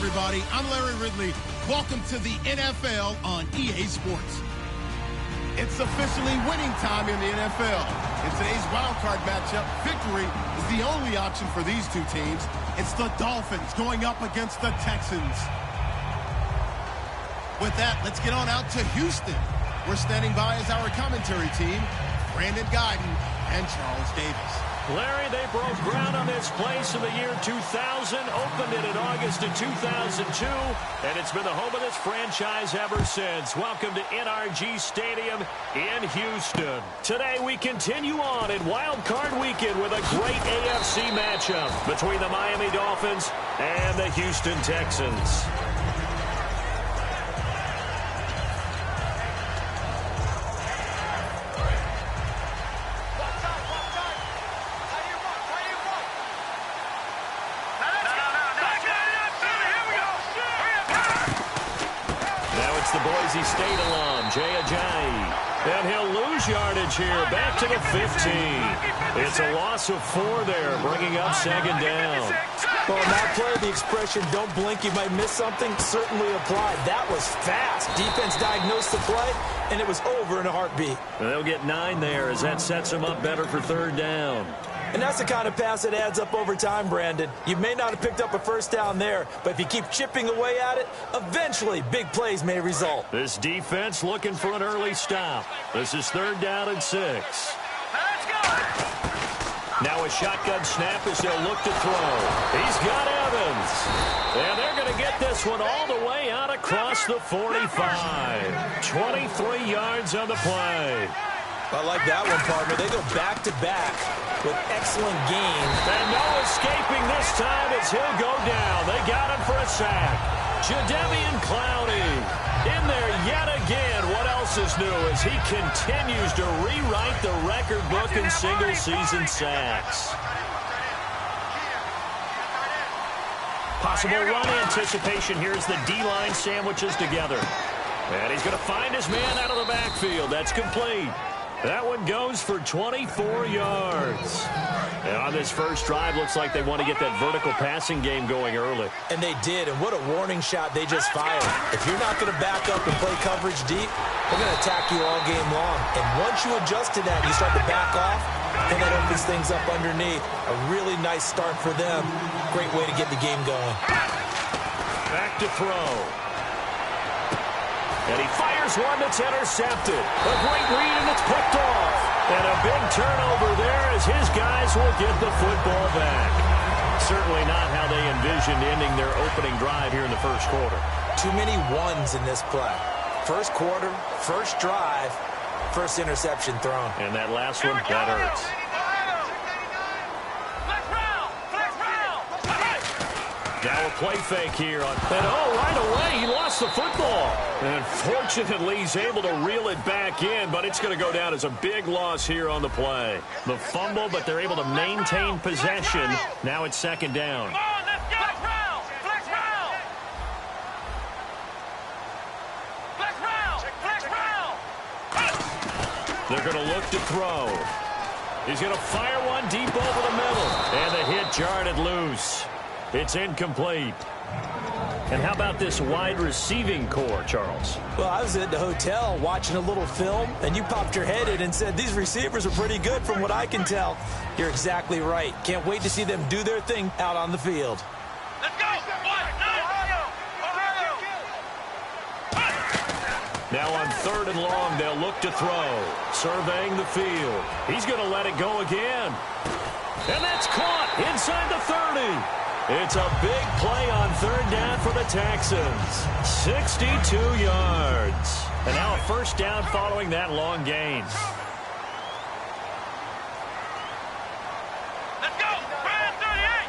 everybody. I'm Larry Ridley. Welcome to the NFL on EA Sports. It's officially winning time in the NFL. In today's wildcard matchup, victory is the only option for these two teams. It's the Dolphins going up against the Texans. With that, let's get on out to Houston. We're standing by as our commentary team, Brandon Guyton and Charles Davis. Larry, they broke ground on this place in the year 2000, opened it in August of 2002, and it's been the home of this franchise ever since. Welcome to NRG Stadium in Houston. Today we continue on in Wild Card Weekend with a great AFC matchup between the Miami Dolphins and the Houston Texans. State alum, Jay Ajayi. And he'll lose yardage here, back to the 15. It's a loss of 4 there, bringing up second down. Well, on that play, the expression, don't blink, you might miss something, certainly applied. That was fast. Defense diagnosed the play, and it was over in a heartbeat. And they'll get 9 there as that sets them up better for third down. And that's the kind of pass that adds up over time, Brandon. You may not have picked up a first down there, but if you keep chipping away at it, eventually big plays may result. This defense looking for an early stop. This is third down and 6. Let's go! Now a shotgun snap as they'll look to throw. He's got Evans. And they're going to get this one all the way out across the 45. 23 yards on the play. I like that one, partner. They go back-to-back with excellent gain. And no escaping this time as he'll go down. They got him for a sack. Jadeveon Clowney in there yet again. What else is new as he continues to rewrite the record book in single-season sacks. Possible run anticipation here as the D-line sandwiches together. And he's going to find his man out of the backfield. That's complete. That one goes for 24 yards. And on this first drive, looks like they want to get that vertical passing game going early. And they did, and what a warning shot they just fired. If you're not going to back up and play coverage deep, they're going to attack you all game long. And once you adjust to that, you start to back off, and that opens things up underneath. A really nice start for them. Great way to get the game going. Back to throw. And he fires one that's intercepted. A great read, and it's picked off. And a big turnover there as his guys will get the football back. Certainly not how they envisioned ending their opening drive here in the first quarter. Too many ones in this play. First quarter, first drive, first interception thrown. And that last one, that hurts. Now a play fake here. And right away, he lost the football. And fortunately, he's able to reel it back in, but it's going to go down as a big loss here on the play. The fumble, but they're able to maintain possession. Now it's second down. Come on, let's go! Flex round! Flex round! They're going to look to throw. He's going to fire one deep over the middle. And the hit jarred it loose. It's incomplete. And how about this wide receiving core, Charles? Well, I was at the hotel watching a little film, and you popped your head in and said, these receivers are pretty good from what I can tell. You're exactly right. Can't wait to see them do their thing out on the field. Let's go! Now on third and long, they'll look to throw. Surveying the field. He's going to let it go again. And that's caught inside the 30. It's a big play on third down for the Texans. 62 yards. And now a first down following that long gain. Let's go! Brand 38!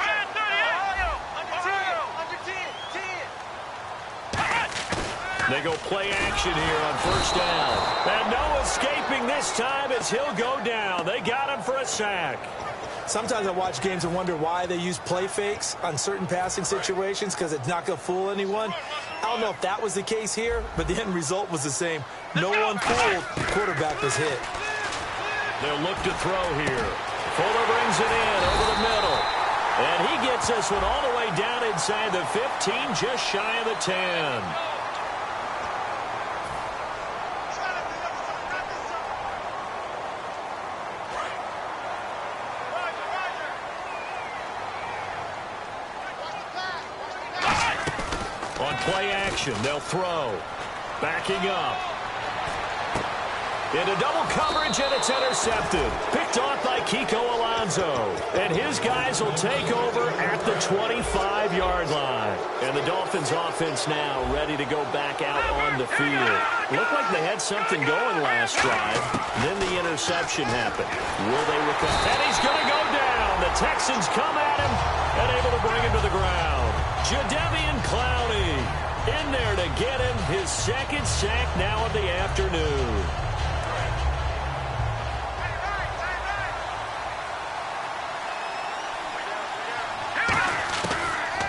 Brand 38! They go play action here on first down. And no escaping this time as he'll go down. They got him for a sack. Sometimes I watch games and wonder why they use play fakes on certain passing situations because it's not going to fool anyone. I don't know if that was the case here, but the end result was the same. No one fooled. The quarterback was hit. They'll look to throw here. Fuller brings it in over the middle. And he gets this one all the way down inside the 15, just shy of the 10. On play action, they'll throw. Backing up. Into double coverage, and it's intercepted. Picked off by Kiko Alonso. And his guys will take over at the 25-yard line. And the Dolphins offense now ready to go back out on the field. Looked like they had something going last drive. Then the interception happened. Will they recover? And he's going to go down. The Texans come at him and able to bring him to the ground. Jadeveon Clowney in there to get him his second sack now of the afternoon.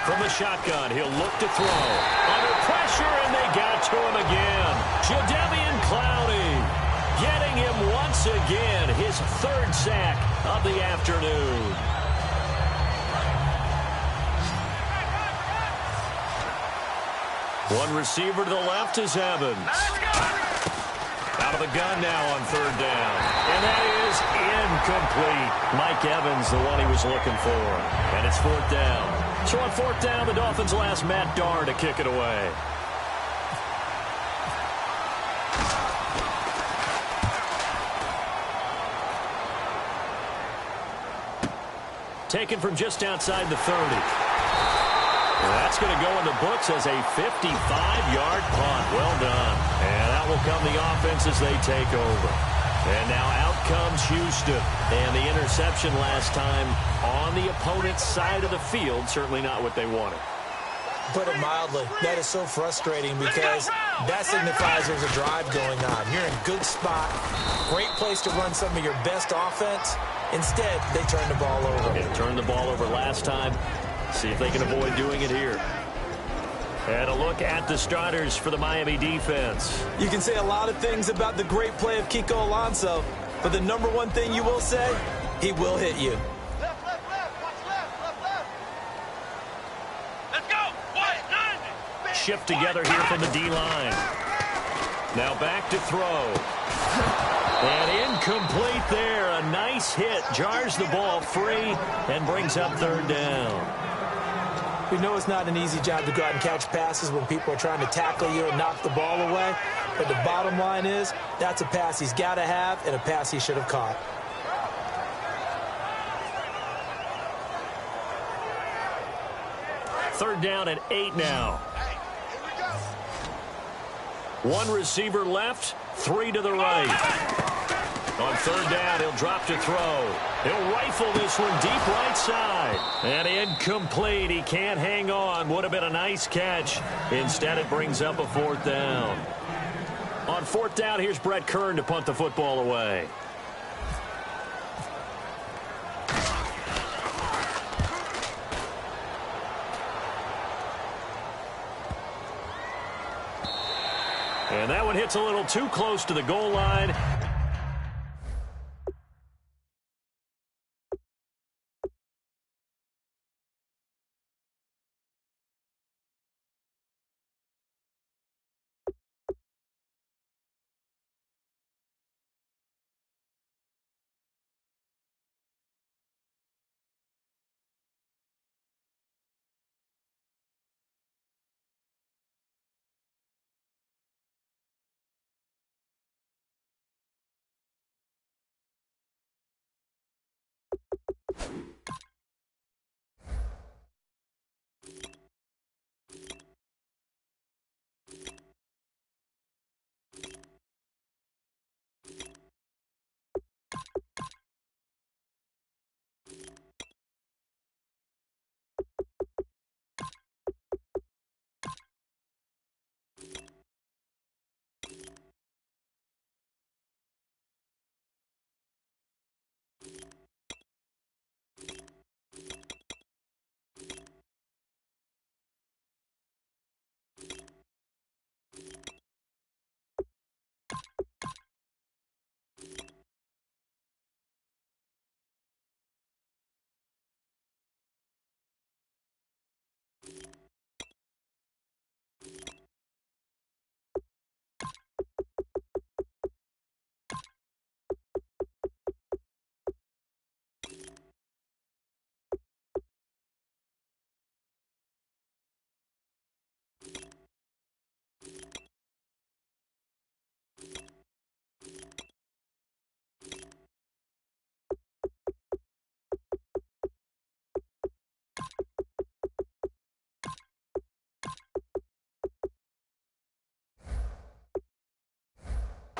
From the shotgun, he'll look to throw. Under pressure, and they got to him again. Jadeveon Clowney getting him once again, his third sack of the afternoon. One receiver to the left is Evans. Out of the gun now on third down. And that is incomplete. Mike Evans, the one he was looking for. And it's fourth down. So on fourth down, the Dolphins will ask Matt Darr to kick it away. Taken from just outside the 30. And that's going to go in the books as a 55-yard punt. Well done. And out will come the offense as they take over. And now out comes Houston. And the interception last time on the opponent's side of the field. Certainly not what they wanted. Put it mildly, that is so frustrating because that signifies there's a drive going on. You're in a good spot. Great place to run some of your best offense. Instead, they turn the ball over. Yeah, turned the ball over last time. See if they can avoid doing it here. And a look at the starters for the Miami defense. You can say a lot of things about the great play of Kiko Alonso, but the number one thing you will say, he will hit you. Left, left, left. Watch left, left, left. Let's go. One, Shift together here from the D-line. Now back to throw. And incomplete there. A nice hit. Jars the ball free and brings up third down. We know it's not an easy job to go out and catch passes when people are trying to tackle you and knock the ball away. But the bottom line is, that's a pass he's got to have and a pass he should have caught. Third down and 8 now. One receiver left, 3 to the right. On third down, he'll drop to throw. He'll rifle this one deep right side. And incomplete. He can't hang on. Would have been a nice catch. Instead, it brings up a fourth down. On fourth down, here's Brett Kern to punt the football away. And that one hits a little too close to the goal line.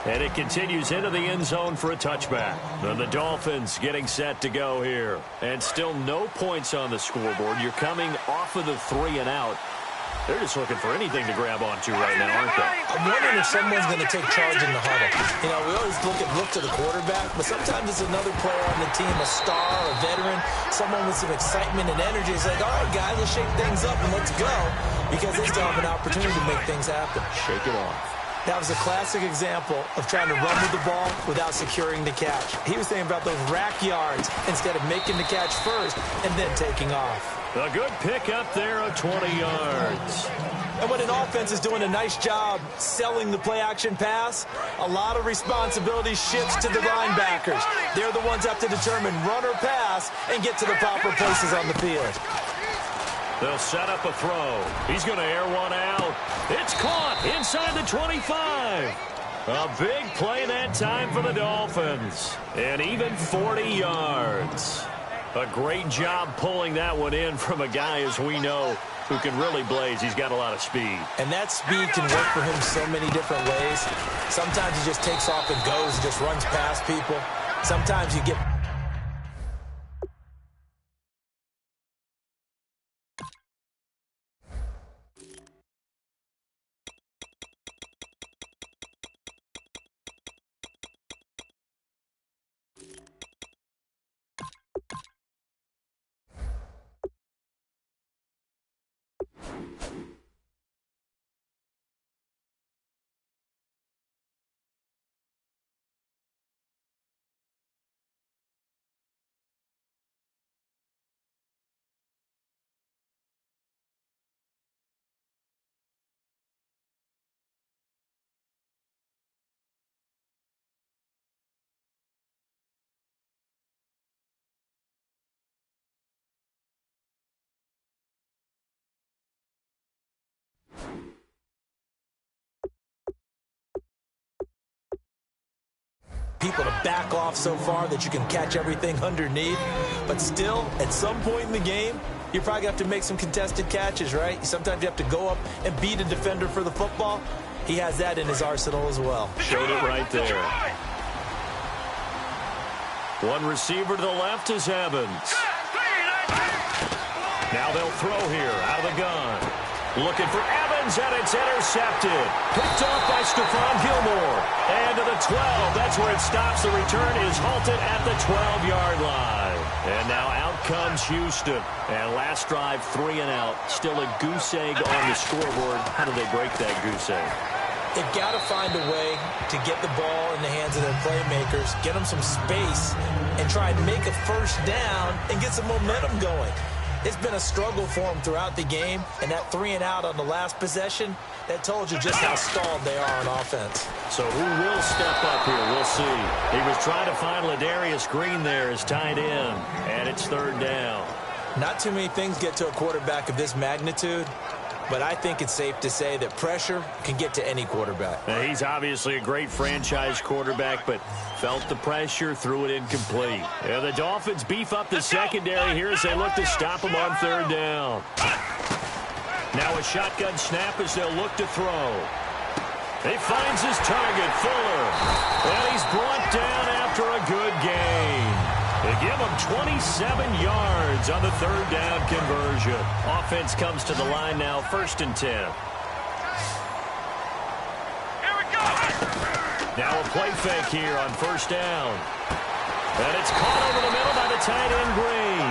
And it continues into the end zone for a touchback. And the Dolphins getting set to go here. And still no points on the scoreboard. You're coming off of the 3 and out. They're just looking for anything to grab onto right now, aren't they? I'm wondering if someone's going to take charge in the huddle. You know, we always look to the quarterback, but sometimes it's another player on the team, a star, a veteran, someone with some excitement and energy. It's like, all right, guys, let's shake things up and let's go, because they still have an opportunity to make things happen. Shake it off. That was a classic example of trying to run with the ball without securing the catch. He was thinking about those rack yards instead of making the catch first and then taking off. A good pick up there of 20 yards. And when an offense is doing a nice job selling the play-action pass, a lot of responsibility shifts to the linebackers. They're the ones that have to determine run or pass and get to the proper places on the field. They'll set up a throw. He's going to air one out. It's caught inside the 25. A big play that time for the Dolphins. And even 40 yards. A great job pulling that one in from a guy, as we know, who can really blaze. He's got a lot of speed. And that speed can work for him so many different ways. Sometimes he just takes off and goes and just runs past people. Sometimes you get... people to back off so far that you can catch everything underneath. But still, at some point in the game, you probably have to make some contested catches, right? Sometimes you have to go up and beat a defender for the football. He has that in his arsenal as well. Showed it right there. One receiver to the left is Evans. Now they'll throw here out of the gun. Looking for Evans, and it's intercepted. Picked off by Stephon Gilmore. And to the 12. That's where it stops. The return is halted at the 12-yard line. And now out comes Houston. And last drive, 3 and out. Still a goose egg on the scoreboard. How do they break that goose egg? They've got to find a way to get the ball in the hands of their playmakers, get them some space, and try and make a first down and get some momentum going. It's been a struggle for them throughout the game, and that 3 and out on the last possession, that told you just how stalled they are on offense. So who will step up here? We'll see. He was trying to find Ladarius Green there as tight end, and it's 3rd down. Not too many things get to a quarterback of this magnitude, but I think it's safe to say that pressure can get to any quarterback. Now, he's obviously a great franchise quarterback, but felt the pressure, threw it incomplete. And the Dolphins beef up the secondary here as they look to stop him on 3rd down. Now a shotgun snap as they'll look to throw. He finds his target, Fuller. And he's brought down after a good gain. They give him 27 yards on the 3rd down conversion. Offense comes to the line now, 1st and 10. Here we go. Now a play fake here on 1st down. And it's caught over the middle by the tight end Green.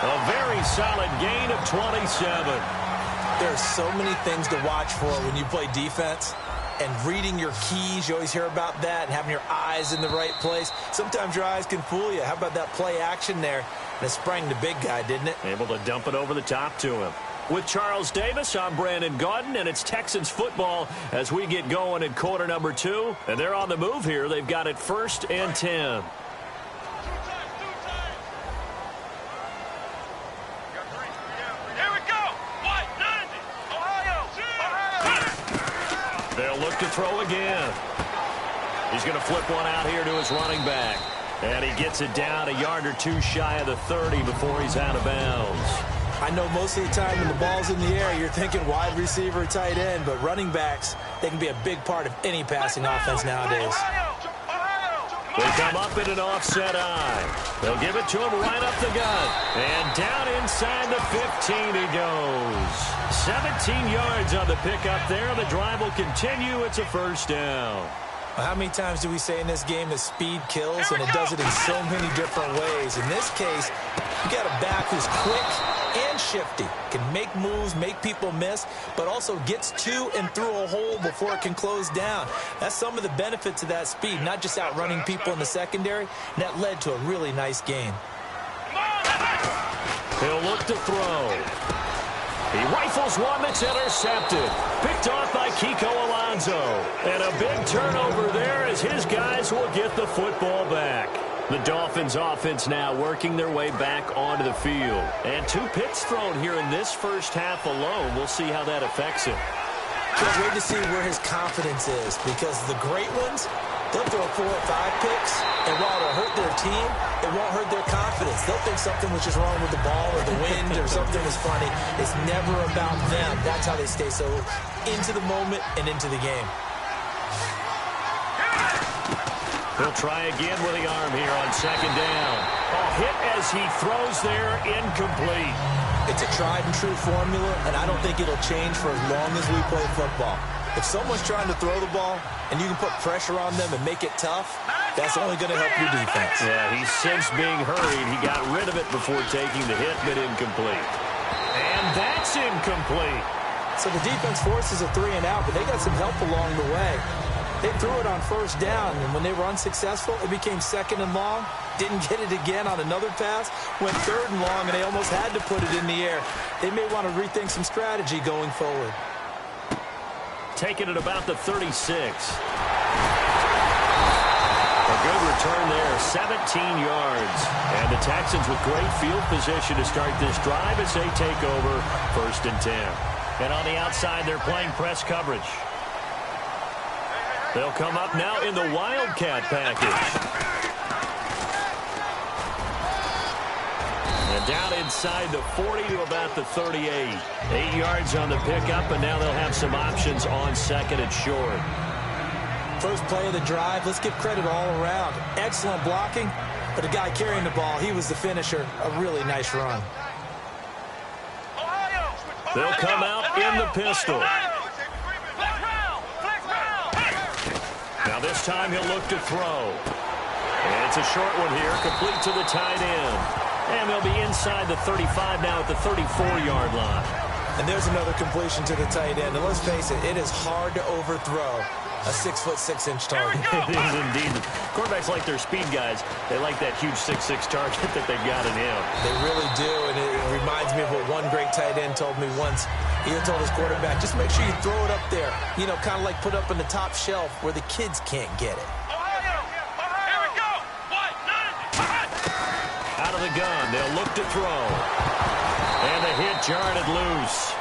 A very solid gain of 27. There are so many things to watch for when you play defense. And reading your keys, you always hear about that, and having your eyes in the right place. Sometimes your eyes can fool you. How about that play action there? And it sprang the big guy, didn't it? Able to dump it over the top to him. With Charles Davis, I'm Brandon Gaudin, and it's Texans football as we get going in quarter number 2. And they're on the move here. They've got it 1st and 10. They'll look to throw again. He's going to flip one out here to his running back. And he gets it down a yard or two shy of the 30 before he's out of bounds. I know most of the time when the ball's in the air, you're thinking wide receiver, tight end, but running backs, they can be a big part of any passing offense nowadays. They come up in an offset eye. They'll give it to him right up the gut. And down inside the 15 he goes. 17 yards on the pickup there. The drive will continue. It's a first down. Well, how many times do we say in this game that speed kills, and it does it in so many different ways? In this case, you got a back who's quick and shifty, can make moves, make people miss, but also gets to and through a hole before it can close down. That's some of the benefits of that speed, not just outrunning people in the secondary, and that led to a really nice gain. He'll look to throw. He rifles one that's intercepted. Picked off by Kiko Alonso. And a big turnover there as his guys will get the football back. The Dolphins offense now working their way back onto the field. And 2 picks thrown here in this first half alone. We'll see how that affects him. Can't wait to see where his confidence is, because the great ones, they'll throw 4 or 5 picks, and while it'll hurt their team, it won't hurt their confidence. They'll think something was just wrong with the ball or the wind or something was funny. It's never about them. That's how they stay so into the moment and into the game. He'll try again with the arm here on second down. A hit as he throws there, incomplete. It's a tried-and-true formula, and I don't think it'll change for as long as we play football. If someone's trying to throw the ball and you can put pressure on them and make it tough, that's only going to help your defense. Yeah, he's since being hurried. He got rid of it before taking the hit, but incomplete. And that's incomplete. So the defense forces a 3 and out, but they got some help along the way. They threw it on first down, and when they were unsuccessful, it became 2nd and long. Didn't get it again on another pass. Went 3rd and long, and they almost had to put it in the air. They may want to rethink some strategy going forward. Taking it about the 36. A good return there, 17 yards. And the Texans with great field position to start this drive as they take over 1st and 10. And on the outside, they're playing press coverage. They'll come up now in the Wildcat package. And down inside the 40 to about the 38. 8 yards on the pickup, and now they'll have some options on 2nd and short. First play of the drive, let's give credit all around. Excellent blocking, but the guy carrying the ball, he was the finisher. A really nice run. They'll come out in the pistol. Now this time he'll look to throw. And it's a short one here, complete to the tight end. And they'll be inside the 35 now at the 34-yard line. And there's another completion to the tight end. And let's face it is hard to overthrow a 6'6" target. It is indeed. Quarterbacks like their speed guys. They like that huge 6'6" target that they've got in him. They really do, and it reminds me of what one great tight end told me once. He told his quarterback, just make sure you throw it up there. You know, kind of like put up on the top shelf where the kids can't get it. Out of the gun, they'll look to throw. And the hit jarred it loose.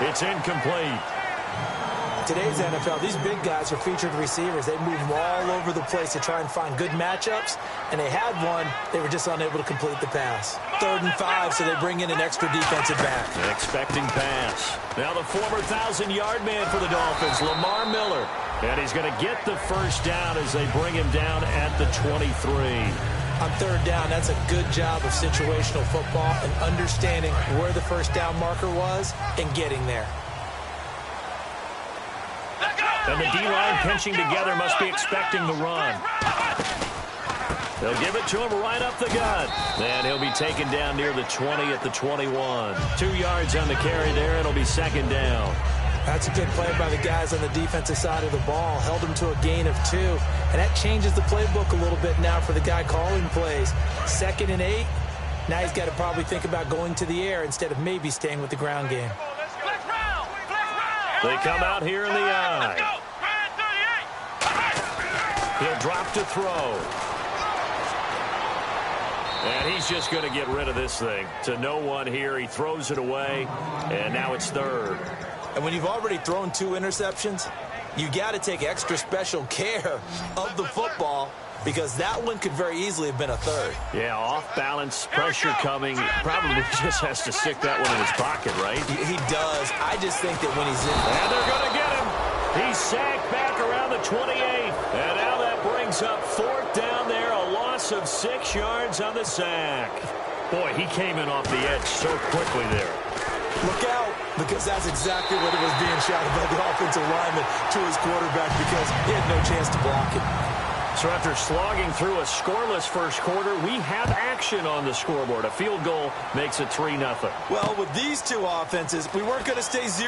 It's incomplete. Today's NFL, these big guys are featured receivers. They move all over the place to try and find good matchups, and they had one. They were just unable to complete the pass. 3rd and 5, so they bring in an extra defensive back. An expecting pass. Now the former 1,000-yard man for the Dolphins, Lamar Miller. And he's going to get the first down as they bring him down at the 23. On 3rd down, that's a good job of situational football and understanding where the first down marker was and getting there. And the D-line pinching together must be expecting the run. They'll give it to him right up the gut. And he'll be taken down near the 20 at the 21. 2 yards on the carry there. It'll be 2nd down. That's a good play by the guys on the defensive side of the ball. Held him to a gain of 2. And that changes the playbook a little bit now for the guy calling plays. 2nd and 8. Now he's got to probably think about going to the air instead of maybe staying with the ground game. They come out here in the eye. He'll drop to throw. And he's just going to get rid of this thing. To no one here. He throws it away. And now it's 3rd. And when you've already thrown 2 interceptions, you got to take extra special care of the football. because that one could very easily have been a third. Yeah, off-balance pressure coming. Probably just has to stick that one in his pocket, right? He does. I just think that when he's in... And they're going to get him. He's sacked back around the 28. And now that brings up 4th down there. A loss of 6 yards on the sack. Boy, he came in off the edge so quickly there. Look out, because that's exactly what it was being shouted by the offensive lineman to his quarterback because he had no chance to block it. So after slogging through a scoreless first quarter, we have action on the scoreboard. A field goal makes it 3-0. Well, with these two offenses, we weren't going to stay 0-0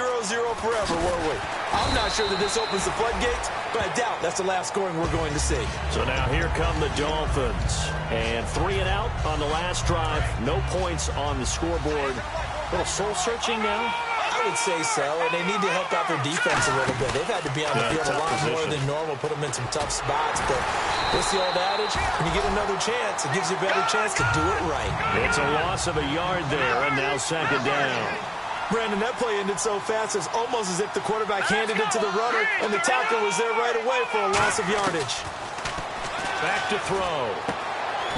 forever, were we? I'm not sure that this opens the floodgates, but I doubt that's the last scoring we're going to see. So now here come the Dolphins. And 3 and out on the last drive. No points on the scoreboard. A little soul-searching now? I would say so, and they need to help out their defense a little bit. They've had to be on the field a lot more than normal, put them in some tough spots. But what's the old adage? When you get another chance, it gives you a better chance to do it right. It's a loss of a yard there, and now 2nd down. Brandon, that play ended so fast, it's almost as if the quarterback handed it to the runner, and the tackle was there right away for a loss of yardage. Back to throw.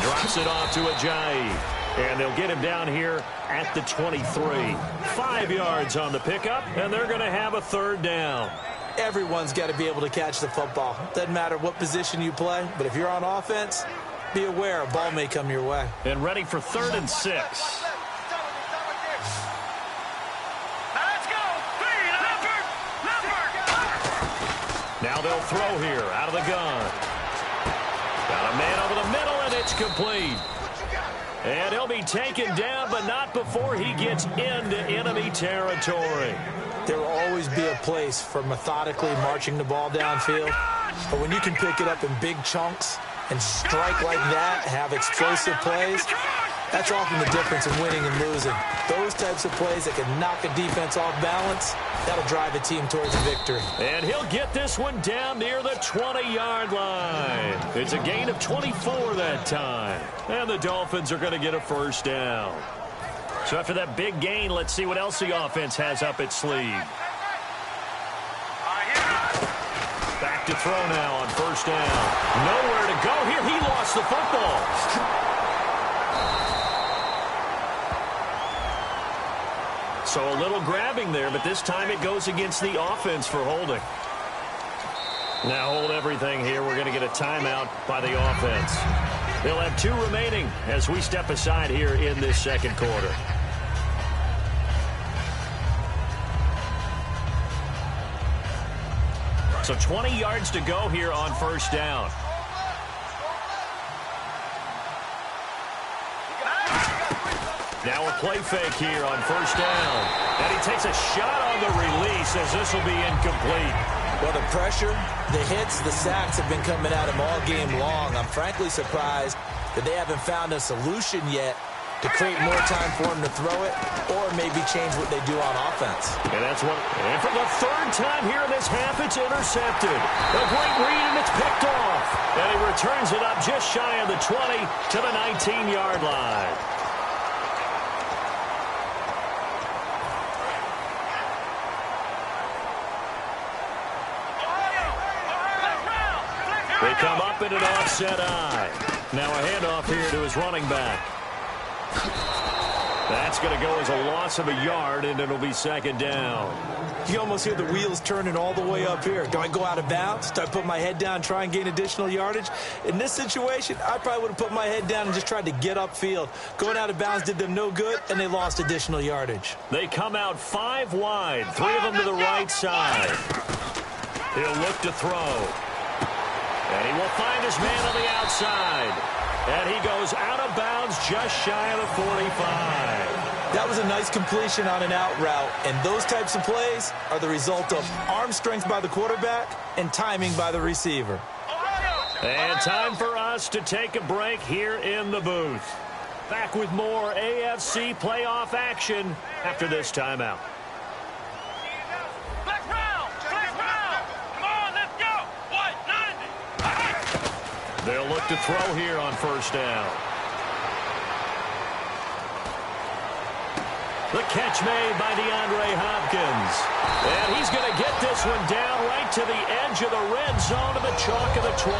Drops it off to Ajayi. And they'll get him down here at the 23. 5 yards on the pickup, and they're going to have a 3rd down. Everyone's got to be able to catch the football. Doesn't matter what position you play, but if you're on offense, be aware a ball may come your way. And ready for 3rd and 6. Now they'll throw here out of the gun. Got a man over the middle, and it's complete. And he'll be taken down, but not before he gets into enemy territory. There will always be a place for methodically marching the ball downfield. But when you can pick it up in big chunks and strike like that, have explosive plays, that's often the difference in winning and losing. Those types of plays that can knock a defense off balance, that'll drive a team towards a victory. And he'll get this one down near the 20-yard line. It's a gain of 24 that time. And the Dolphins are going to get a 1st down. So after that big gain, let's see what else the offense has up its sleeve. Back to throw now on 1st down. Nowhere to go here. He lost the football. So a little grabbing there, but this time it goes against the offense for holding. Now hold everything here. We're going to get a timeout by the offense. They'll have 2 remaining as we step aside here in this 2nd quarter. So 20 yards to go here on 1st down. Now a play fake here on 1st down. And he takes a shot on the release as this will be incomplete. Well, the pressure, the hits, the sacks have been coming at him all game long. I'm frankly surprised that they haven't found a solution yet to create more time for him to throw it or maybe change what they do on offense. And that's one. And for the 3rd time here in this half, it's intercepted. A great read, and it's picked off. And he returns it up just shy of the 20 to the 19-yard line. They come up in an offset eye. Now a handoff here to his running back. That's going to go as a loss of a yard, and it'll be 2nd down. You almost hear the wheels turning all the way up here. Do I go out of bounds? Do I put my head down, try and gain additional yardage? In this situation, I probably would have put my head down and just tried to get upfield. Going out of bounds did them no good, and they lost additional yardage. They come out 5 wide, 3 of them to the right side. He'll look to throw. And he will find his man on the outside. And he goes out of bounds just shy of the 45. That was a nice completion on an out route. And those types of plays are the result of arm strength by the quarterback and timing by the receiver. And time for us to take a break here in the booth. Back with more AFC playoff action after this timeout. They'll look to throw here on 1st down. The catch made by DeAndre Hopkins. And he's going to get this one down right to the edge of the red zone to the chalk of the 20.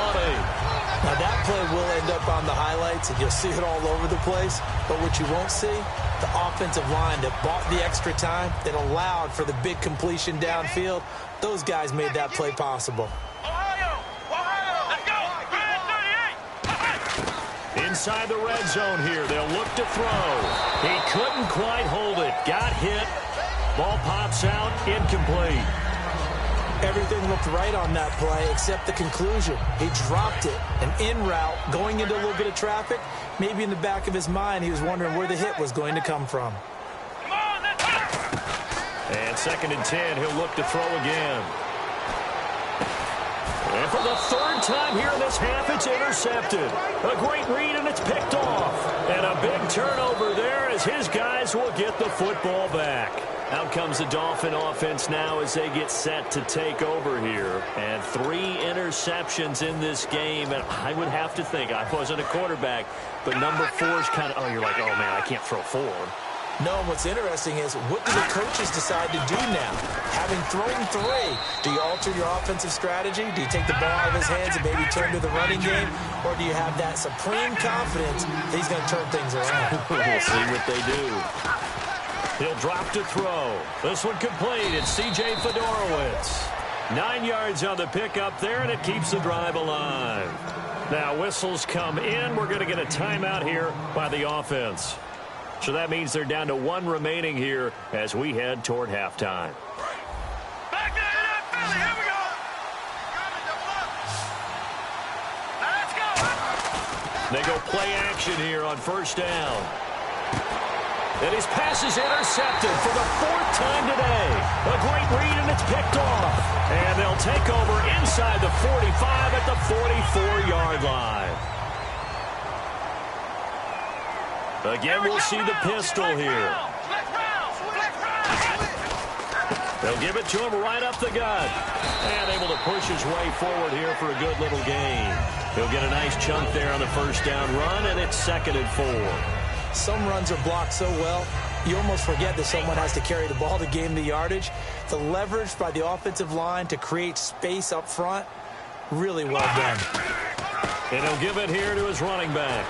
Now that play will end up on the highlights, and you'll see it all over the place. But what you won't see, the offensive line that bought the extra time, that allowed for the big completion downfield, those guys made that play possible. Inside the red zone here, they'll look to throw. He couldn't quite hold it. Got hit. Ball pops out, incomplete. Everything looked right on that play except the conclusion. He dropped it. An in route, going into a little bit of traffic. Maybe in the back of his mind, he was wondering where the hit was going to come from. And 2nd and 10, he'll look to throw again. And for the 3rd time here in this half, it's intercepted. A great read, and it's picked off. And a big turnover there as his guys will get the football back. Out comes the Dolphin offense now as they get set to take over here. And 3 interceptions in this game. And I would have to think, I wasn't a quarterback, but number 4 is kind of, oh, you're like, oh, man, I can't throw 4. No, and what's interesting is, what do the coaches decide to do now? Having thrown 3, do you alter your offensive strategy? Do you take the ball out of his hands and maybe turn to the running game? Or do you have that supreme confidence that he's going to turn things around? We'll see what they do. He'll drop to throw. This one complete. It's C.J. Fedorowicz. 9 yards on the pickup there, and it keeps the drive alive. Now whistles come in. We're going to get a timeout here by the offense. So that means they're down to 1 remaining here as we head toward halftime. Back to Philly. Here we go. Let's go. They go play action here on 1st down. And his pass is intercepted for the 4th time today. A great read, and it's picked off. And they'll take over inside the 45 at the 44-yard line. Again, we'll see the pistol here. They'll give it to him right up the gut. And able to push his way forward here for a good little gain. He'll get a nice chunk there on the 1st down run, and it's 2nd and 4. Some runs are blocked so well, you almost forget that someone has to carry the ball to gain the yardage. The leverage by the offensive line to create space up front, really well done. And he'll give it here to his running back.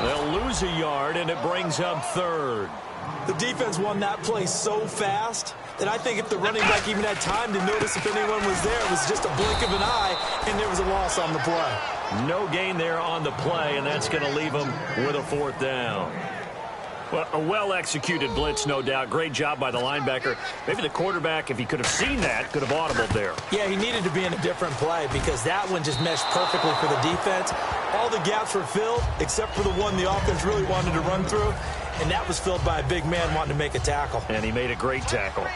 They'll lose a yard, and it brings up 3rd. The defense won that play so fast that I think if the running back even had time to notice if anyone was there, it was just a blink of an eye, and there was a loss on the play. No gain there on the play, and that's going to leave them with a 4th down. Well, a well-executed blitz, no doubt. Great job by the linebacker. Maybe the quarterback, if he could have seen that, could have audibled there. Yeah, he needed to be in a different play because that one just meshed perfectly for the defense. All the gaps were filled except for the one the offense really wanted to run through, and that was filled by a big man wanting to make a tackle. And he made a great tackle.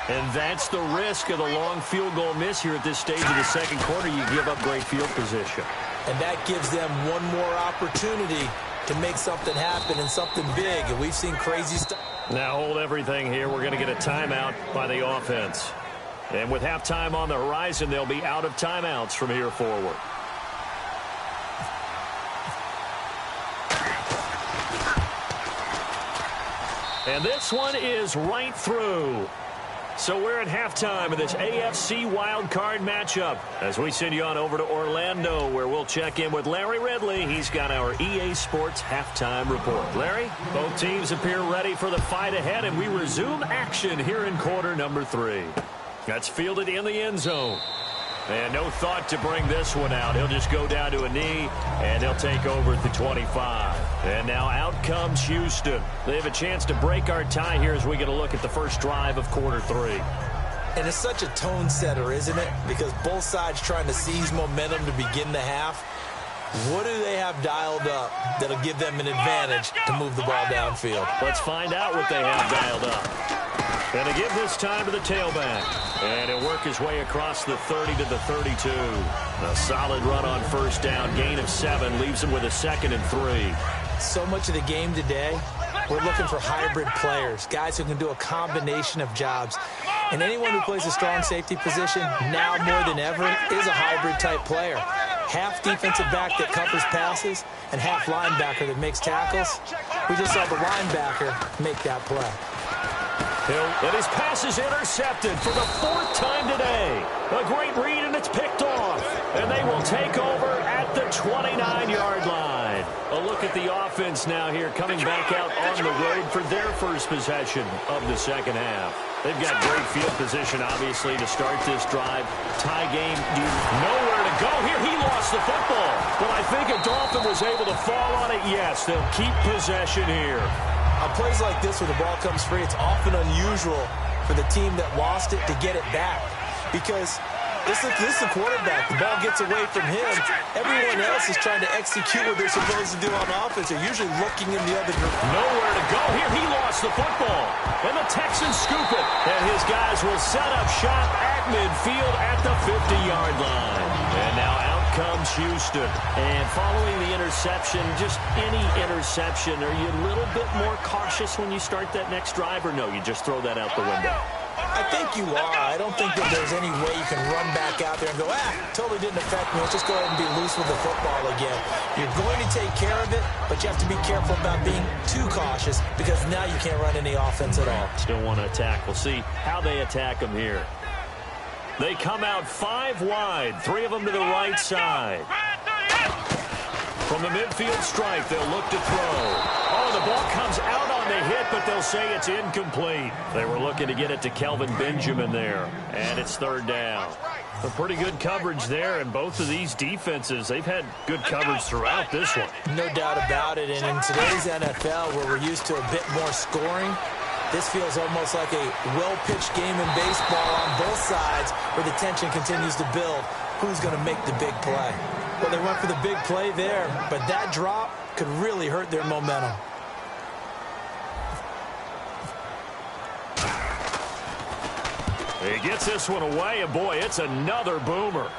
And that's the risk of the long field goal miss here at this stage of the 2nd quarter. You give up great field position. And that gives them one more opportunity to make something happen and something big. And we've seen crazy stuff. Now hold everything here. We're going to get a timeout by the offense. And with halftime on the horizon, they'll be out of timeouts from here forward. And this one is right through. So we're at halftime of this AFC wildcard matchup as we send you on over to Orlando, where we'll check in with Larry Ridley. He's got our EA Sports halftime report. Larry, both teams appear ready for the fight ahead, and we resume action here in quarter number 3. That's fielded in the end zone. And no thought to bring this one out. He'll just go down to a knee, and he'll take over at the 25. And now out comes Houston. They have a chance to break our tie here as we get a look at the first drive of quarter 3. And it's such a tone setter, isn't it? Because both sides trying to seize momentum to begin the half. What do they have dialed up that'll give them an advantage to move the ball downfield? Let's find out what they have dialed up. And to give this time to the tailback. And he'll work his way across the 30 to the 32. A solid run on 1st down. Gain of 7 leaves him with a 2nd and 3. So much of the game today, we're looking for hybrid players, guys who can do a combination of jobs. And anyone who plays a strong safety position, now more than ever, is a hybrid type player. half defensive back that covers passes and half linebacker that makes tackles. We just saw the linebacker make that play. And his pass is intercepted for the 4th time today. A great read, and it's picked off. And they will take over at the 29-yard line. A look at the offense now here, coming back out on the road for their first possession of the second half. They've got great field position, obviously, to start this drive. Tie game, nowhere to go here. He lost the football. But I think a Dolphin was able to fall on it. Yes, they'll keep possession here. On plays like this where the ball comes free, it's often unusual for the team that lost it to get it back. Because this is the quarterback. The ball gets away from him. Everyone else is trying to execute what they're supposed to do on offense. They're usually looking in the other direction. Nowhere to go here. He lost the football. And the Texans scoop it. And his guys will set up shop at midfield at the 50-yard line. And now out comes Houston. And following the interception, just any interception, are you a little bit more cautious when you start that next drive? Or no, you just throw that out the window? I think you are. I don't think that there's any way you can run back out there and go, totally didn't affect me. Let's just go ahead and be loose with the football again. You're going to take care of it, but you have to be careful about being too cautious because now you can't run any offense at all. Still want to attack. We'll see how they attack them here. They come out 5 wide, 3 of them to the right side. From the midfield strike, they'll look to throw. Oh, the ball comes out on the hit, but they'll say it's incomplete. They were looking to get it to Kelvin Benjamin there, and it's 3rd down. A pretty good coverage there, and both of these defenses, they've had good coverage throughout this one. No doubt about it, and in today's NFL, where we're used to a bit more scoring, this feels almost like a well-pitched game in baseball on both sides where the tension continues to build. Who's going to make the big play? Well, they went for the big play there, but that drop could really hurt their momentum. He gets this one away, and boy, it's another boomer.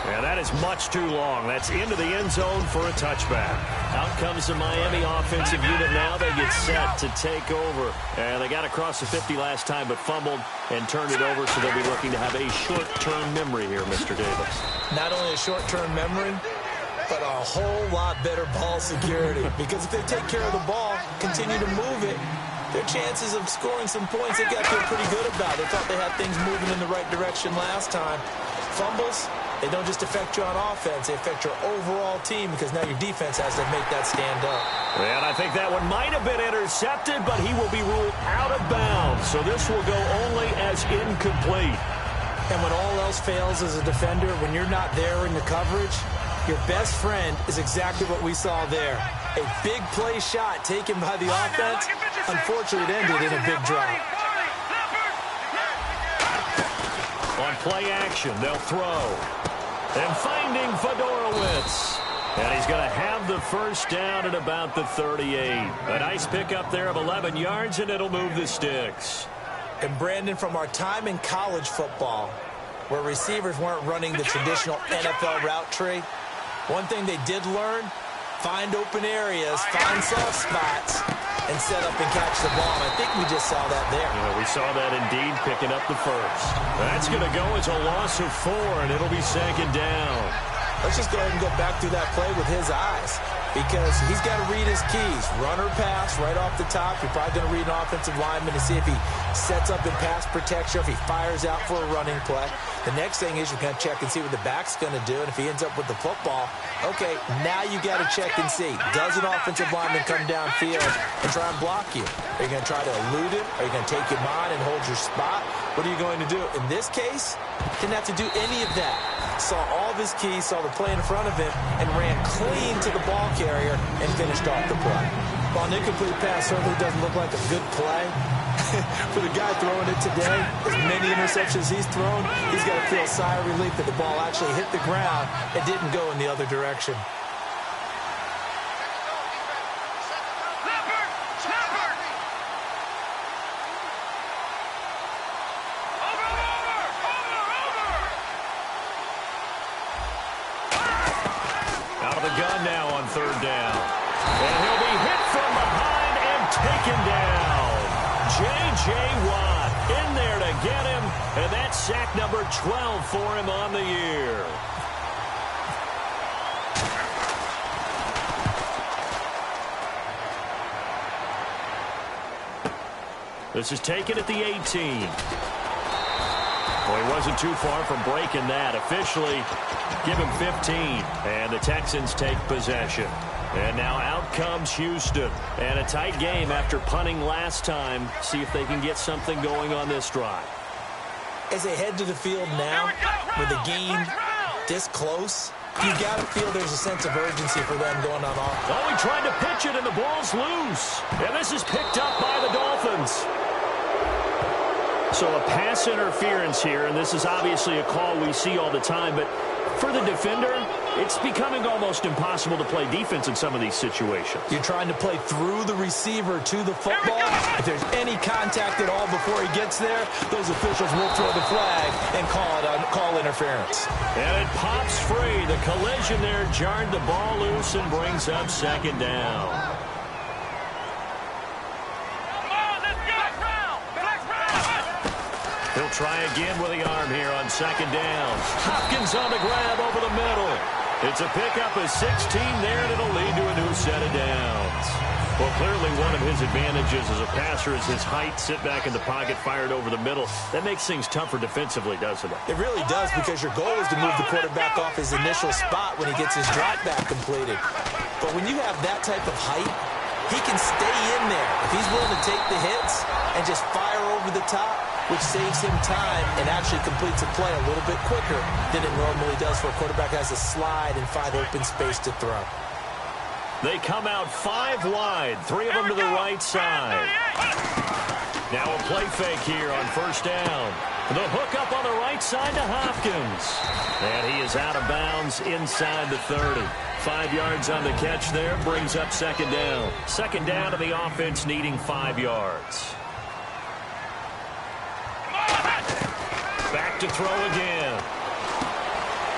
Yeah, that is much too long. That's into the end zone for a touchback. Out comes the Miami offensive unit now. They get set to take over. And they got across the 50 last time, but fumbled and turned it over, so they'll be looking to have a short-term memory here, Mr. Davis. Not only a short-term memory, but a whole lot better ball security. Because if they take care of the ball, continue to move it, their chances of scoring some points, they got to feel pretty good about. They thought they had things moving in the right direction last time. Fumbles, they don't just affect you on offense, they affect your overall team because now your defense has to make that stand up. And I think that one might have been intercepted, but he will be ruled out of bounds. So this will go only as incomplete. And when all else fails as a defender, when you're not there in the coverage, your best friend is exactly what we saw there. A big play shot taken by the offense. Unfortunately, it ended in a big drop. On play action, they'll throw. And finding Fedorowicz. And he's going to have the first down at about the 38. A nice pickup there of 11 yards, and it'll move the sticks. And Brandon, from our time in college football, where receivers weren't running the traditional NFL route tree, one thing they did learn, find open areas, find soft spots, and set up and catch the ball. And I think we just saw that there. Yeah, we saw that indeed, picking up the first. That's going to go as a loss of 4, and it'll be 2nd down. Let's just go ahead and go back through that play with his eyes, because he's got to read his keys. Run or pass right off the top. You're probably going to read an offensive lineman to see if he sets up in pass protection, or if he fires out for a running play. The next thing is you're going to check and see what the back's going to do, and if he ends up with the football, okay, now you got to check and see. Does an offensive lineman come downfield and try and block you? Are you going to try to elude him? Are you going to take him on and hold your spot? What are you going to do? In this case, didn't have to do any of that. Saw all of his keys, saw the play in front of him, and ran clean to the ball carrier and finished off the play. While an incomplete pass certainly doesn't look like a good play, for the guy throwing it today, as many interceptions he's thrown, he's got to feel a sigh of relief that the ball actually hit the ground and didn't go in the other direction. Out of the gun now on 3rd down. And he'll be hit from behind and taken down. J.J. Watt in there to get him, and that's sack number 12 for him on the year. This is taken at the 18. Well, he wasn't too far from breaking that. Officially, give him 15. And the Texans take possession. And now out comes Houston. And a tight game after punting last time. See if they can get something going on this drive. As they head to the field now, with the game this close, you got to feel there's a sense of urgency for them going on offense. Oh, he tried to pitch it, and the ball's loose. And this is picked up by the Dolphins. So a pass interference here, and this is obviously a call we see all the time, but for the defender, it's becoming almost impossible to play defense in some of these situations. You're trying to play through the receiver to the football. If there's any contact at all before he gets there, those officials will throw the flag and call interference. And it pops free. The collision there jarred the ball loose and brings up second down. He'll try again with the arm here on second down. Hopkins on the grab over the middle. It's a pickup of 16 there, and it'll lead to a new set of downs. Well, clearly one of his advantages as a passer is his height. Sit back in the pocket, fired over the middle. That makes things tougher defensively, doesn't it? It really does, because your goal is to move the quarterback off his initial spot when he gets his drop back completed. But when you have that type of height, he can stay in there. If he's willing to take the hits and just fire over the top, which saves him time and actually completes a play a little bit quicker than it normally does for a quarterback that has a slide and find open space to throw. They come out 5 wide, 3 of them to the right side. Now a play fake here on first down. The hook up on the right side to Hopkins. And he is out of bounds inside the 30. 5 yards on the catch there, brings up second down. Second down to the offense needing 5 yards. Back to throw again.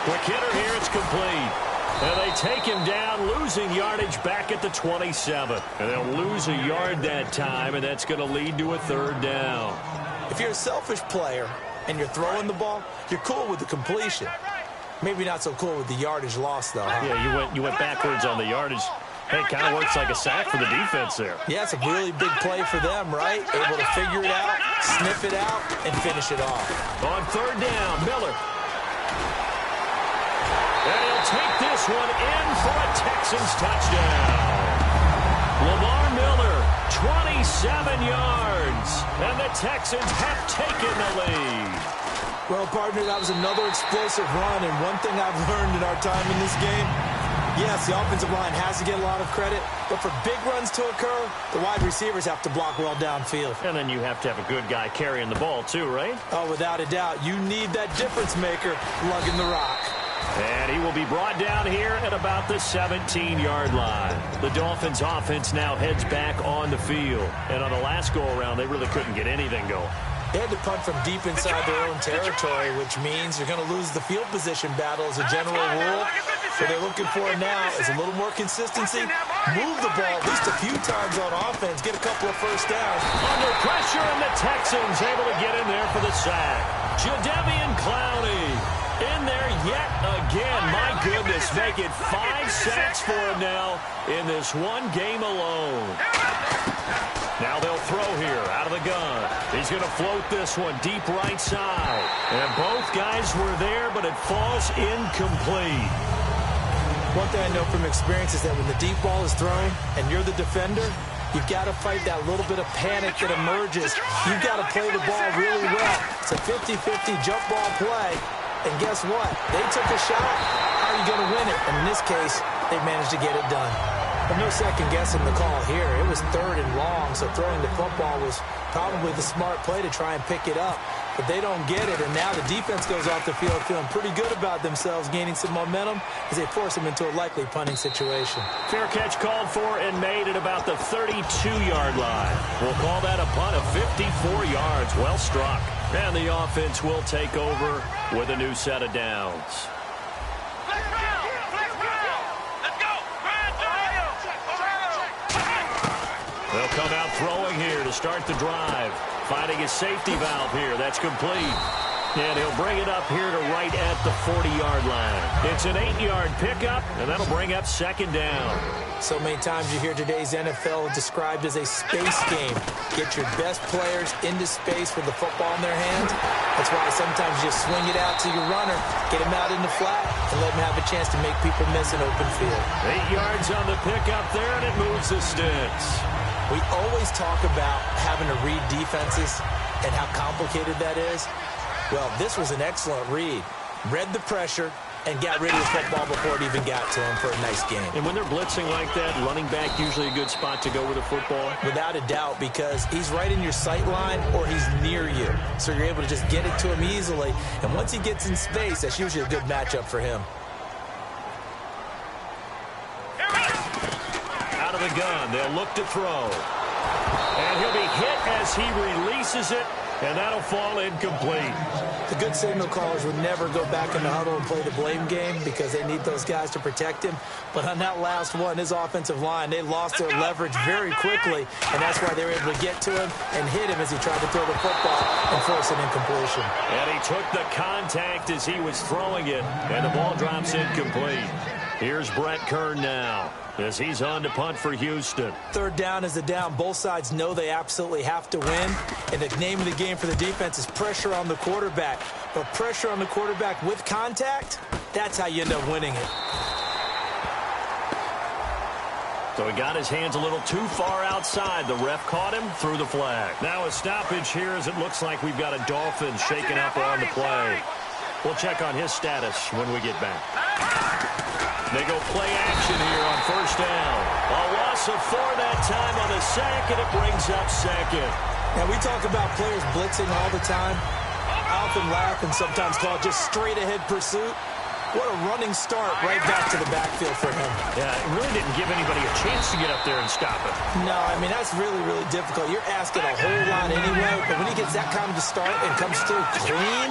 Quick hitter here, it's complete. And they take him down, losing yardage back at the 27. And they'll lose a yard that time, and that's going to lead to a third down. If you're a selfish player and you're throwing the ball, you're cool with the completion. Maybe not so cool with the yardage loss, though. Huh? Yeah, you went backwards on the yardage. Hey, it kind of works like a sack for the defense there. Yeah, it's a really big play for them, right? Able to figure it out, sniff it out, and finish it off. On third down, Miller. And he'll take this one in for a Texans touchdown. Lamar Miller, 27 yards. And the Texans have taken the lead. Well, partner, that was another explosive run. And one thing I've learned in our time in this game, yes, the offensive line has to get a lot of credit, but for big runs to occur, the wide receivers have to block well downfield. And then you have to have a good guy carrying the ball too, right? Oh, without a doubt. You need that difference maker lugging the rock. And he will be brought down here at about the 17-yard line. The Dolphins' offense now heads back on the field. And on the last go-around, they really couldn't get anything going. They had to punt from deep inside their own territory, which means you're going to lose the field position battle as a general rule. What they're looking for now is a little more consistency. Move the ball at least a few times on offense. Get a couple of first downs. Under pressure, and the Texans able to get in there for the sack. Jadeveon Clowney in there yet again. My goodness, make it 5 sacks for him now in this one game alone. Now they'll throw here out of the gun. He's going to float this one deep right side. And both guys were there, but it falls incomplete. One thing I know from experience is that when the deep ball is thrown and you're the defender, you've got to fight that little bit of panic that emerges. You've got to play the ball really well. It's a 50-50 jump ball play. And guess what? They took a shot. How are you going to win it? And in this case, they managed to get it done. But no second guessing the call here. It was 3rd and long, so throwing the football was probably the smart play to try and pick it up. But they don't get it, and now the defense goes off the field feeling pretty good about themselves, gaining some momentum as they force them into a likely punting situation. Fair catch called for and made at about the 32-yard line. We'll call that a punt of 54 yards. Well struck. And the offense will take over with a new set of downs. They'll come out throwing here to start the drive. Finding a safety valve here. That's complete. And he'll bring it up here to right at the 40-yard line. It's an 8-yard pickup, and that'll bring up second down. So many times you hear today's NFL described as a space game. Get your best players into space with the football in their hands. That's why sometimes you just swing it out to your runner, get him out in the flat, and let him have a chance to make people miss an open field. 8 yards on the pickup there, and it moves the sticks. We always talk about having to read defenses and how complicated that is. Well, this was an excellent read. Read the pressure and got rid of the football before it even got to him for a nice game. And when they're blitzing like that, running back usually a good spot to go with the football? Without a doubt, because he's right in your sight line or he's near you. So you're able to just get it to him easily. And once he gets in space, that's usually a good matchup for him. Out of the gun, they'll look to throw. And he'll be hit as he releases it, and that'll fall incomplete. The good signal callers would never go back in the huddle and play the blame game because they need those guys to protect him. But on that last one, his offensive line, they lost their leverage very quickly, and that's why they were able to get to him and hit him as he tried to throw the football and force an incompletion. And he took the contact as he was throwing it, and the ball drops incomplete. Here's Brett Kern now as he's on to punt for Houston. Third down is the down. Both sides know they absolutely have to win. And the name of the game for the defense is pressure on the quarterback. But pressure on the quarterback with contact, that's how you end up winning it. So he got his hands a little too far outside. The ref caught him, threw the flag. Now a stoppage here as it looks like we've got a Dolphins shaking up on the play. We'll check on his status when we get back. They go play action here on first down. A loss of 4 that time on the sack, and it brings up second. Now, we talk about players blitzing all the time. I often laugh and sometimes call it just straight-ahead pursuit. What a running start right back to the backfield for him. Yeah, it really didn't give anybody a chance to get up there and stop it. No, I mean, that's really, really difficult. You're asking a whole lot anyway, but when he gets that kind of a start and comes through clean,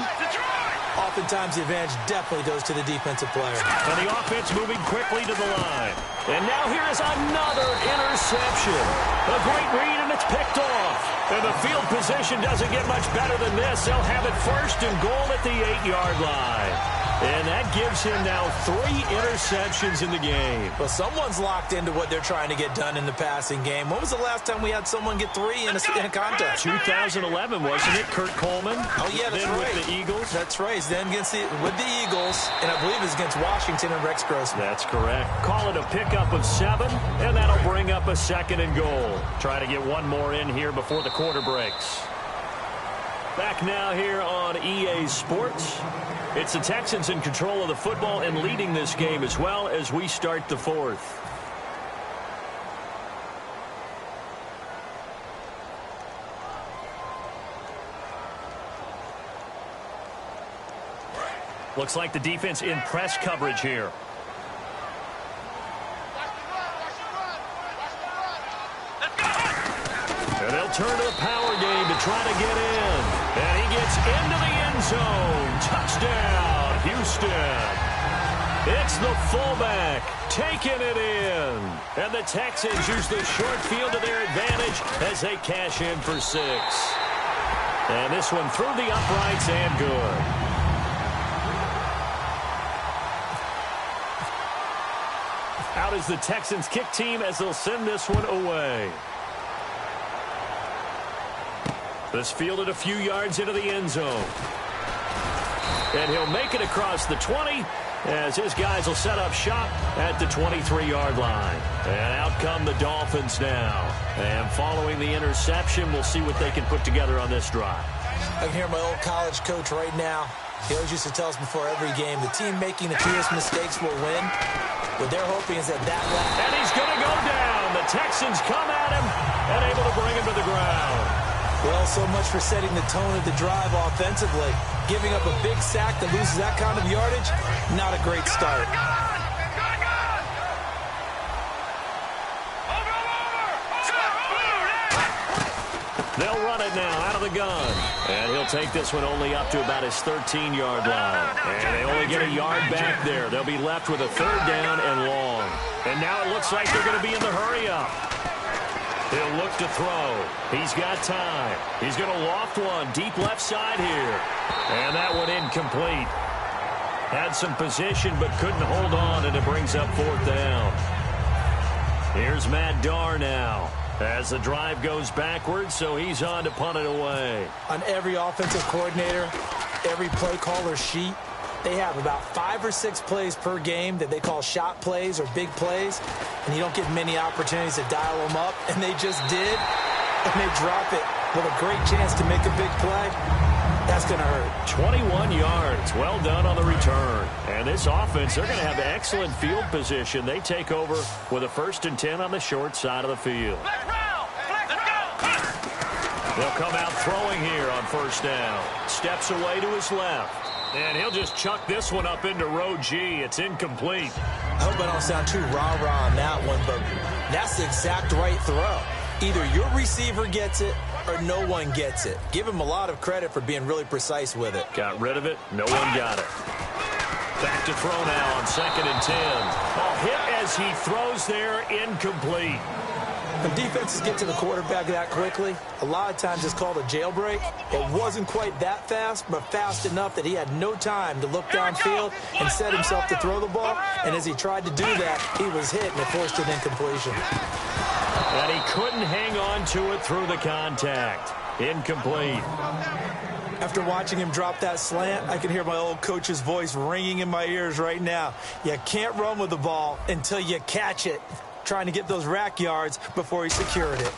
oftentimes the advantage definitely goes to the defensive player. And the offense moving quickly to the line. And now here is another interception. A great read, and it's picked off. And the field position doesn't get much better than this. They'll have it first and goal at the 8-yard line. And that gives him now 3 interceptions in the game. Well, someone's locked into what they're trying to get done in the passing game. When was the last time we had someone get 3 in a contest? 2011, wasn't it? Kurt Coleman. Oh, yeah, that's right. With the Eagles. That's right. Then with the Eagles, and I believe it's against Washington and Rex Grossman. That's correct. Call it a pickup of 7, and that'll bring up a second and goal. Try to get one more in here before the quarter breaks. Back now here on EA Sports. It's the Texans in control of the football and leading this game as well as we start the 4th. Looks like the defense in press coverage here. And they'll turn to the power game to try to get in. And he gets into the end zone. Touchdown, Houston. It's the fullback taking it in. And the Texans use the short field to their advantage as they cash in for 6. And this one through the uprights and good. Out is the Texans kick team as they'll send this one away. This fielded a few yards into the end zone. And he'll make it across the 20 as his guys will set up shop at the 23-yard line. And out come the Dolphins now. And following the interception, we'll see what they can put together on this drive. I can hear my old college coach right now. He always used to tell us before every game, the team making the fewest mistakes will win. What they're hoping is that And he's going to go down. The Texans come at him and able to bring him to the ground. Well, so much for setting the tone of the drive offensively. Giving up a big sack that loses that kind of yardage, not a great start. They'll run it now out of the gun. And he'll take this one only up to about his 13-yard line. And they only get a yard back there. They'll be left with a 3rd down and long. And now it looks like they're going to be in the hurry-up. He'll look to throw. He's got time. He's going to loft one deep left side here. And that one incomplete. Had some position but couldn't hold on, and it brings up 4th down. Here's Matt Darr now as the drive goes backwards, so he's on to punt it away. On every offensive coordinator, every play caller sheet, they have about 5 or 6 plays per game that they call shot plays or big plays, and you don't get many opportunities to dial them up, and they just did, and they drop it with a great chance to make a big play. That's going to hurt. 21 yards. Well done on the return. And this offense, they're going to have excellent field position. They take over with a 1st and 10 on the short side of the field. They'll come out throwing here on 1st down. Steps away to his left. And he'll just chuck this one up into row G. It's incomplete. I hope I don't sound too rah-rah on that one, but that's the exact right throw. Either your receiver gets it or no one gets it. Give him a lot of credit for being really precise with it. Got rid of it. No one got it. Back to throw now on 2nd and 10. A hit as he throws there, incomplete. When defenses get to the quarterback that quickly, a lot of times it's called a jailbreak. It wasn't quite that fast, but fast enough that he had no time to look downfield and set himself to throw the ball. And as he tried to do that, he was hit and it forced an incompletion. And he couldn't hang on to it through the contact. Incomplete. After watching him drop that slant, I can hear my old coach's voice ringing in my ears right now. You can't run with the ball until you catch it. Trying to get those rack yards before he secured it.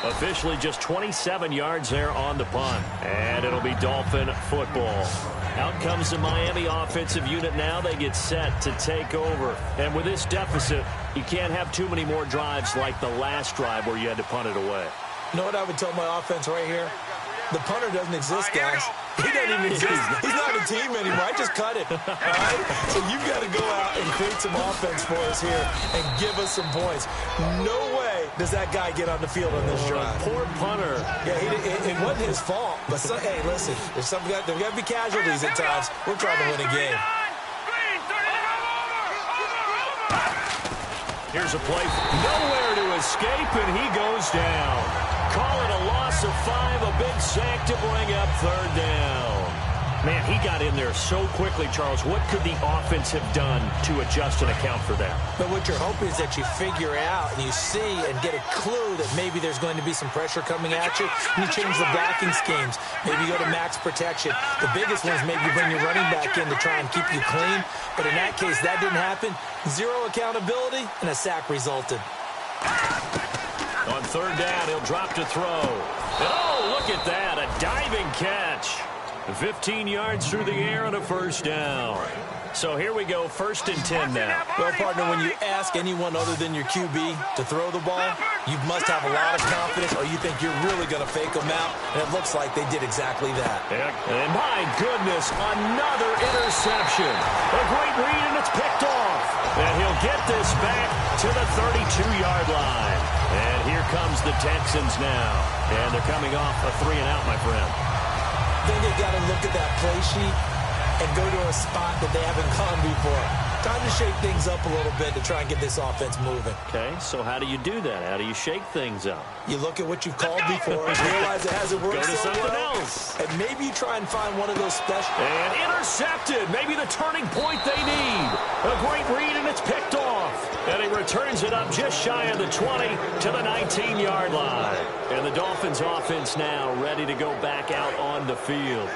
Officially just 27 yards there on the punt. And it'll be Dolphin football. Out comes the Miami offensive unit now. They get set to take over. And with this deficit, you can't have too many more drives like the last drive where you had to punt it away. You know what I would tell my offense right here? The punter doesn't exist, guys. He doesn't even exist. He's not a team anymore. I just cut it. All right? So you've got to go out and create some offense for us here and give us some points. No way does that guy get on the field on this drive. Poor punter. Yeah, it wasn't his fault. But, hey, listen, there's got to be casualties at times. We're trying to win a game. Here's a play. Nowhere to escape, and he goes down. Call it a loss of 5, a big sack to bring up 3rd down. Man, he got in there so quickly, Charles. What could the offense have done to adjust and account for that? But what you're hoping is that you figure out and you see and get a clue that maybe there's going to be some pressure coming at you, and you change the blocking schemes. Maybe you go to max protection. The biggest one is maybe you bring your running back in to try and keep you clean. But in that case, that didn't happen. 0 accountability, and a sack resulted. On 3rd down, he'll drop to throw. And oh, look at that, a diving catch. 15 yards through the air on a 1st down. So here we go, 1st and 10 now. Well, partner, when you ask anyone other than your QB to throw the ball, you must have a lot of confidence or you think you're really going to fake them out, and it looks like they did exactly that. And my goodness, another interception. A great read, and it's picked off. And he'll get this back to the 32-yard line. And here comes the Texans now. And they're coming off a 3-and-out, my friend. Then they got to look at that play sheet and go to a spot that they haven't gone before. Time to shake things up a little bit to try and get this offense moving. Okay, so how do you do that? How do you shake things up? You look at what you've called before and realize it hasn't worked so well. Go to something else. And maybe you try and find one of those special. And intercepted. Maybe the turning point they need. A great read, and it's picked off. And he returns it up just shy of the 20 to the 19-yard line. And the Dolphins offense now ready to go back out on the field.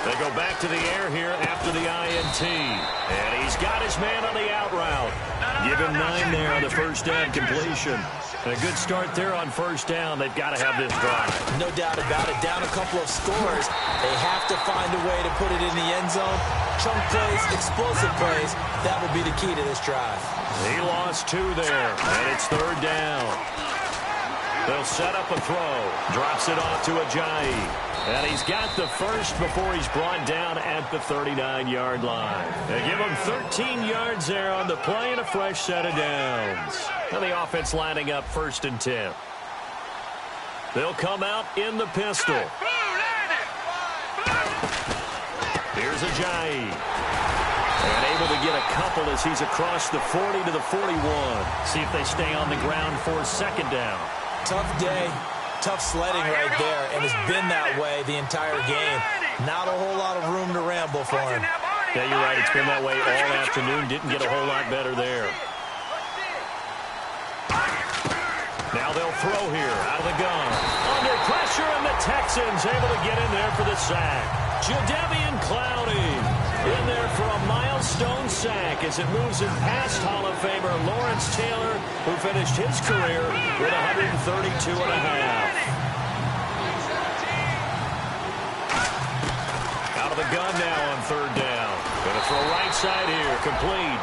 They go back to the air here after the INT. And he's got his man on the out route. Give him 9 there on the 1st down completion. And a good start there on 1st down. They've got to have this drive. No doubt about it. Down a couple of scores. They have to find a way to put it in the end zone. Chunk plays, explosive plays. That will be the key to this drive. He lost 2 there. And it's 3rd down. They'll set up a throw. Drops it off to Ajayi. And he's got the first before he's brought down at the 39-yard line. They give him 13 yards there on the play and a fresh set of downs. And the offense lining up 1st and 10. They'll come out in the pistol. Here's Ajayi. And able to get a couple as he's across the 40 to the 41. See if they stay on the ground for second down. Tough day. Tough sledding right there, and it's been that way the entire game. Not a whole lot of room to ramble for him. Yeah, you're right. It's been that way all afternoon. Didn't get a whole lot better there. Now they'll throw here out of the gun. Under pressure, and the Texans able to get in there for the sack. Jadeveon Clowney in there for a milestone sack as it moves him past Hall of Famer Lawrence Taylor, who finished his career with 132 and a half. Out of the gun now on third down. Going to throw right side here, complete.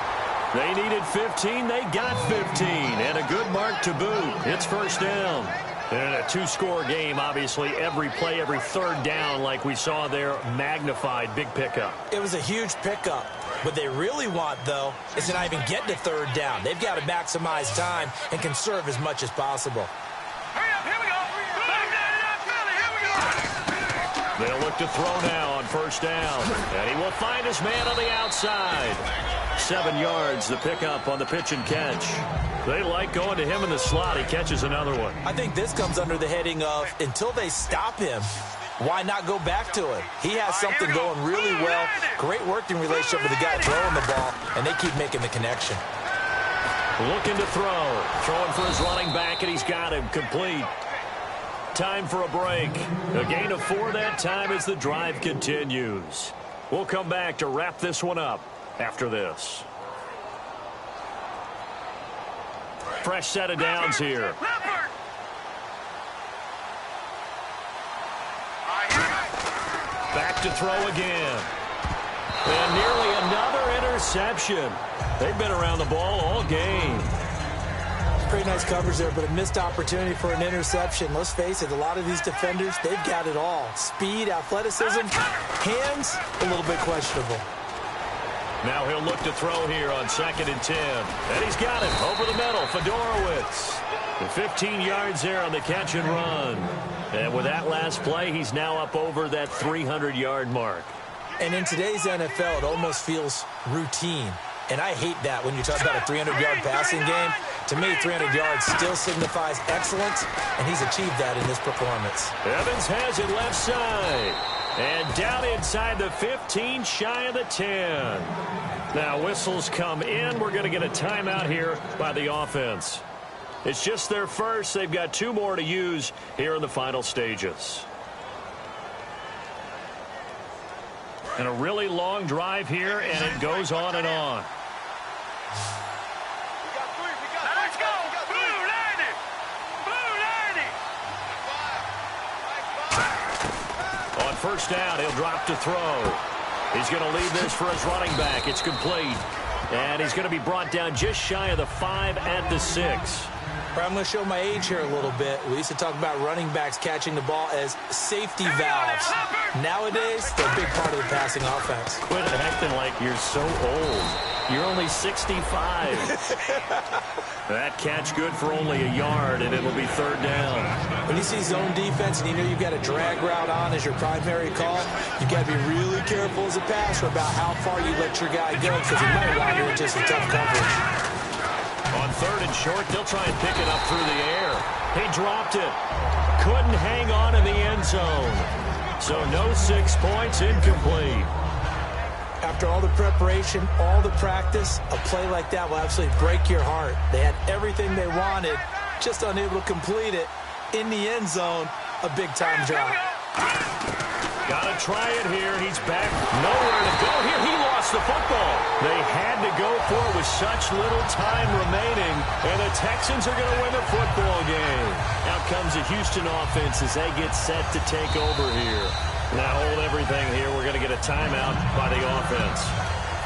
They needed 15, they got 15, and a good mark to boot. It's first down. And a two-score game, obviously, every play, every third down, like we saw there, magnified, big pickup. It was a huge pickup. What they really want, though, is to not even get to third down. They've got to maximize time and conserve as much as possible. Hurry up, here we go. They'll look to throw now on first down. And he will find his man on the outside. 7 yards, the pickup on the pitch and catch. They like going to him in the slot. He catches another one. I think this comes under the heading of, until they stop him, why not go back to it? He has something going really well. Great working relationship with the guy throwing the ball, and they keep making the connection. Looking to throw. Throwing for his running back, and he's got him complete. Time for a break. A gain of 4 that time as the drive continues. We'll come back to wrap this one up after this. Fresh set of downs here. Back to throw again. And nearly another interception. They've been around the ball all game. Pretty nice coverage there, but a missed opportunity for an interception. Let's face it, a lot of these defenders, they've got it all. Speed, athleticism, hands, a little bit questionable. Now he'll look to throw here on 2nd and 10. And he's got it over the middle. Fedorowicz. And 15 yards there on the catch and run. And with that last play, he's now up over that 300-yard mark. And in today's NFL, it almost feels routine. And I hate that when you talk about a 300-yard passing game. To me, 300 yards still signifies excellence, and he's achieved that in this performance. Evans has it left side. And down inside the 15, shy of the 10. Now whistles come in. We're going to get a timeout here by the offense. It's just their first. They've got 2 more to use here in the final stages. And a really long drive here, and it goes on and on. Let's go. Blue 90. Blue 90. On first down, he'll drop to throw. He's going to leave this for his running back. It's complete. And he's going to be brought down just shy of the 5 at the 6. I'm going to show my age here a little bit. We used to talk about running backs catching the ball as safety valves. Nowadays, they're a big part of the passing offense. Quit acting like you're so old. You're only 65. That catch good for only a yard, and it'll be third down. When you see zone defense and you know you've got a drag route on as your primary call, you've got to be really careful as a passer about how far you let your guy go, because he might wander into some tough coverage. On 3rd and short, they'll try and pick it up through the air. He dropped it. Couldn't hang on in the end zone. So no 6 points, incomplete. After all the preparation, all the practice, a play like that will absolutely break your heart. They had everything they wanted, just unable to complete it. In the end zone, a big-time drop. Gotta try it here. He's back. Nowhere to go here. He lost the football. They had to go for it with such little time remaining, and the Texans are going to win the football game. Out comes the Houston offense as they get set to take over here. Now hold everything here. We're going to get a timeout by the offense.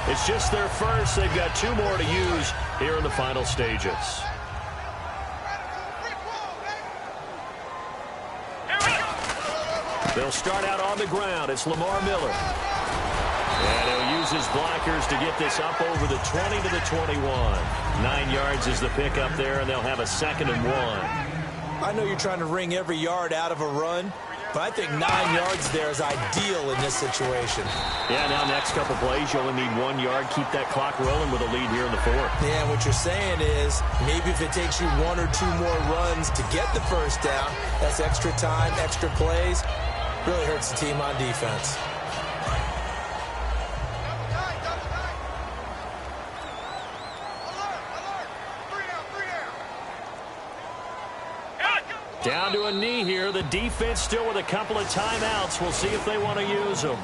It's just their first. They've got 2 more to use here in the final stages. They'll start out on the ground. It's Lamar Miller. And he'll use his blockers to get this up over the 20 to the 21. 9 yards is the pickup there, and they'll have a 2nd and 1. I know you're trying to wring every yard out of a run, but I think 9 yards there is ideal in this situation. Yeah, now next couple plays, you only need 1 yard. Keep that clock rolling with a lead here in the 4th. Yeah, and what you're saying is maybe if it takes you 1 or 2 more runs to get the first down, that's extra time, extra plays. Really hurts the team on defense. Down to a knee here. The defense still with a couple of timeouts. We'll see if they want to use them.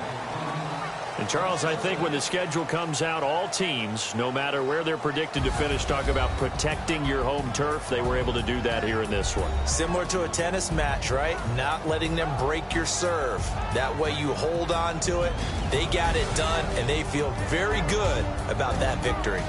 And, Charles, I think when the schedule comes out, all teams, no matter where they're predicted to finish, talk about protecting your home turf. They were able to do that here in this one. Similar to a tennis match, right? Not letting them break your serve. That way you hold on to it. They got it done, and they feel very good about that victory.